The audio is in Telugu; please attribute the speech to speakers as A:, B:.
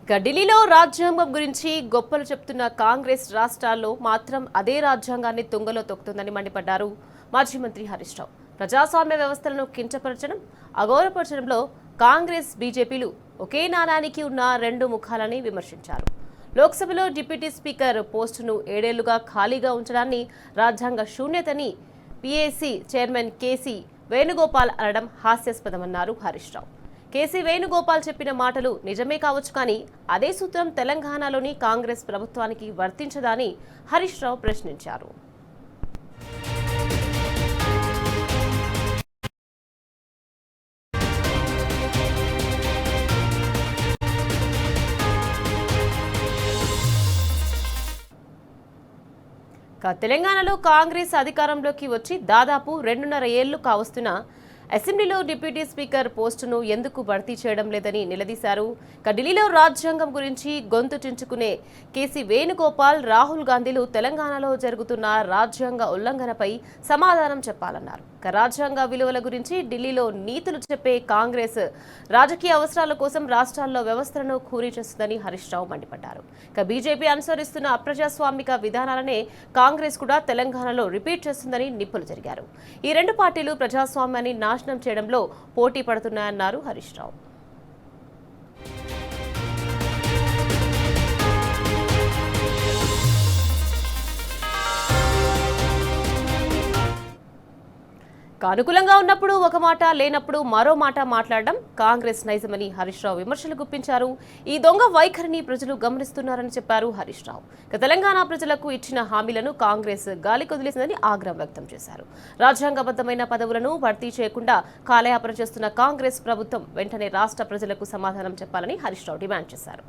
A: ఢిల్లీలో రాజ్యాంగం గురించి గొప్పలు చెప్తున్న కాంగ్రెస్ రాష్ట్రాల్లో మాత్రం అదే రాజ్యాంగాన్ని తుంగలో తొక్కుతుందని మండిపడ్డారు మాజీ మంత్రి హరీష్ రావు. ప్రజాస్వామ్య వ్యవస్థలను కించపరచడం, అగౌరవపరచడంలో కాంగ్రెస్, బీజేపీలు ఒకే నాణానికి ఉన్న రెండు ముఖాలని విమర్శించారు. లోక్సభలో డిప్యూటీ స్పీకర్ పోస్టును 7 ఏళ్లుగా ఖాళీగా ఉంచడాన్ని రాజ్యాంగ శూన్యతని పీఏసీ చైర్మన్ కేసీ వేణుగోపాల్ అనడం హాస్యాస్పదమన్నారు హరీష్ రావు. కేసీ వేణుగోపాల్ చెప్పిన మాటలు నిజమే కావచ్చు, కానీ అదే సూత్రం తెలంగాణలోని కాంగ్రెస్ ప్రభుత్వానికి వర్తించదా అని హరీష్ రావు ప్రశ్నించారు. తెలంగాణలో కాంగ్రెస్ అధికారంలోకి వచ్చి దాదాపు 2.5 ఏళ్లు కావస్తున్న అసెంబ్లీలో డిప్యూటీ స్పీకర్ పోస్టును ఎందుకు భర్తీ చేయడం లేదని నిలదీశారు. ఢిల్లీలో రాజ్యాంగం గురించి గొంతు చించుకునే కేసీ వేణుగోపాల్, రాహుల్ గాంధీలు తెలంగాణలో జరుగుతున్న రాజ్యాంగ ఉల్లంఘనపై సమాధానం చెప్పాలన్నారు. రాజ్యాంగ విలువల గురించి ఢిల్లీలో నీతులు చెప్పే కాంగ్రెస్ రాజకీయ అవసరాల కోసం రాష్ట్రాల్లో వ్యవస్థలను ఖూరీ చేస్తుందని హరీష్ రావు మండిపడ్డారు. బీజేపీ అనుసరిస్తున్న అప్రజాస్వామిక విధానాలనే కాంగ్రెస్ కూడా తెలంగాణలో రిపీట్ చేస్తుందని నిప్పులు జరిగారు. ఈ రెండు పార్టీలు ప్రజాస్వామ్యాన్ని నాశనం చేయడంలో పోటీ పడుతున్నాయన్నారు హరీష్ రావు. అనుకూలంగా ఉన్నప్పుడు ఒక మాట, లేనప్పుడు మరో మాట మాట్లాడడం కాంగ్రెస్ నైజమని హరీష్ రావు విమర్శలు గుప్పించారు. ఈ దొంగ వైఖరిని ప్రజలు గమనిస్తున్నారని చెప్పారు హరీష్ రావు. తెలంగాణ ప్రజలకు ఇచ్చిన హామీలను కాంగ్రెస్ గాలి కొదిలేసిందని ఆగ్రహం వ్యక్తం చేశారు. రాజ్యాంగబద్ధమైన పదవులను భర్తీ చేయకుండా కాలయాపన చేస్తున్న కాంగ్రెస్ ప్రభుత్వం వెంటనే రాష్ట్ర ప్రజలకు సమాధానం చెప్పాలని హరీష్ రావు డిమాండ్ చేశారు.